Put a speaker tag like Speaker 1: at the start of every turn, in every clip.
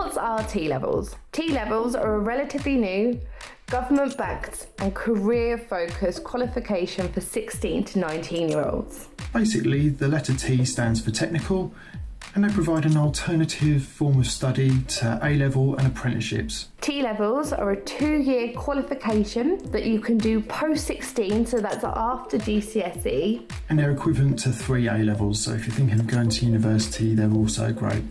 Speaker 1: What are T-levels? T-levels are a relatively new, government-backed and career-focused qualification for 16 to 19-year-olds.
Speaker 2: Basically, the letter T stands for technical, and they provide an alternative form of study to A-level and apprenticeships.
Speaker 1: T-levels are a 2-year qualification that you can do post-16, so that's after GCSE.
Speaker 2: And they're equivalent to 3 A-levels, so if you're thinking of going to university, they're also great.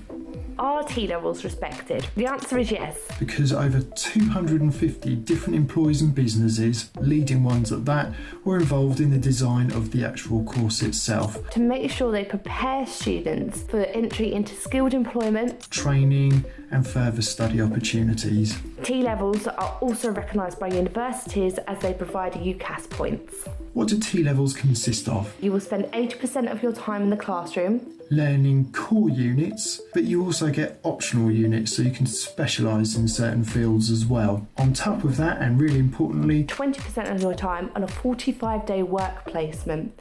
Speaker 1: Are T-levels respected? The answer is yes.
Speaker 2: Because over 250 different employers and businesses, leading ones at that, were involved in the design of the actual course itself.
Speaker 1: To make sure they prepare students for entry into skilled employment,
Speaker 2: training and further study opportunities.
Speaker 1: T-levels are also recognised by universities as they provide UCAS points.
Speaker 2: What do T-levels consist of?
Speaker 1: You will spend 80% of your time in the classroom,
Speaker 2: learning core units, but you also get optional units so you can specialise in certain fields as well. On top of that, and really importantly,
Speaker 1: 20% of your time on a 45-day work placement.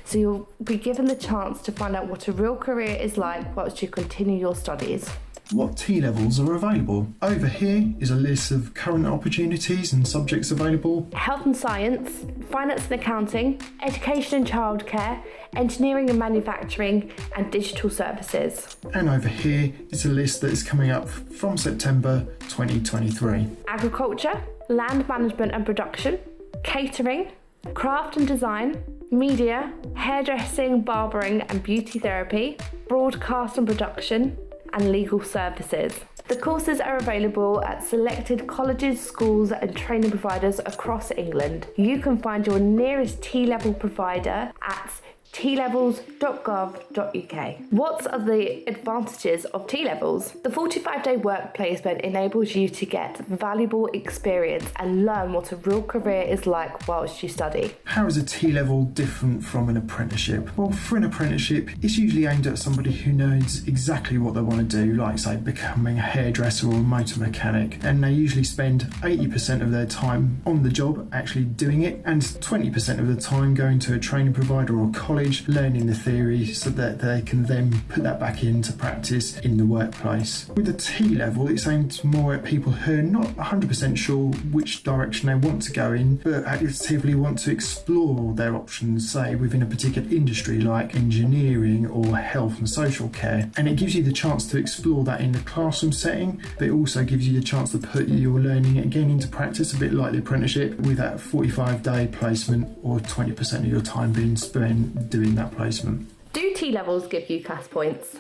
Speaker 1: So you'll be given the chance to find out what a real career is like whilst you continue your studies.
Speaker 2: What T-levels are available? Over here is a list of current opportunities and subjects available.
Speaker 1: Health and science, finance and accounting, education and childcare, engineering and manufacturing, and digital services.
Speaker 2: And over here is a list that is coming up from September 2023.
Speaker 1: Agriculture, land management and production, catering, craft and design, media, hairdressing, barbering and beauty therapy, broadcast and production, and legal services. The courses are available at selected colleges, schools and training providers across England. You can find your nearest T-level provider at tlevels.gov.uk. What are the advantages of T-levels? The 45-day work placement enables you to get valuable experience and learn what a real career is like whilst you study.
Speaker 2: How is a T-level different from an apprenticeship? Well, for an apprenticeship, it's usually aimed at somebody who knows exactly what they want to do, like say becoming a hairdresser or a motor mechanic, and they usually spend 80% of their time on the job actually doing it, and 20% of the time going to a training provider or college learning the theory so that they can then put that back into practice in the workplace. With the T-level, it's aimed more at people who are not 100% sure which direction they want to go in, but actively want to explore their options, say within a particular industry like engineering or health and social care. And it gives you the chance to explore that in the classroom setting, but it also gives you the chance to put your learning again into practice, a bit like the apprenticeship, with that 45-day placement or 20% of your time being spent doing that placement.
Speaker 1: Do T-levels give UCAS points?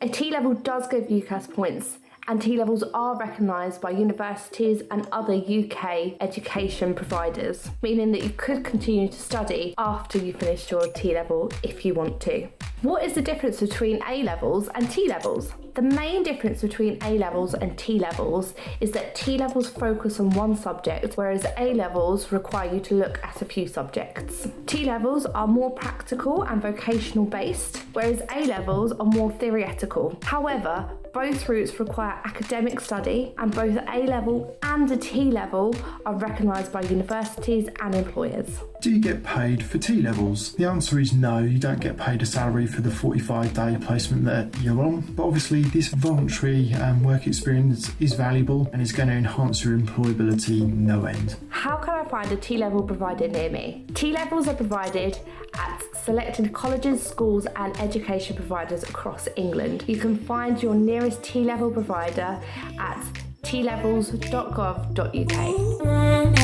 Speaker 1: A T-level does give UCAS points, and T-levels are recognised by universities and other UK education providers, meaning that you could continue to study after you finish your T-level if you want to. What is the difference between A-levels and T-levels? The main difference between A-levels and T-levels is that T-levels focus on one subject, whereas A-levels require you to look at a few subjects. T-levels are more practical and vocational based, whereas A-levels are more theoretical. However, both routes require academic study, and both A-level and a T-level are recognised by universities and employers.
Speaker 2: Do you get paid for T-levels? The answer is no, you don't get paid a salary for the 45-day placement that you're on, but obviously this voluntary work experience is valuable and is going to enhance your employability no end.
Speaker 1: How can I find a T-level provider near me? T-levels are provided at selected colleges, schools and education providers across England. You can find your nearest T-level provider at tlevels.gov.uk.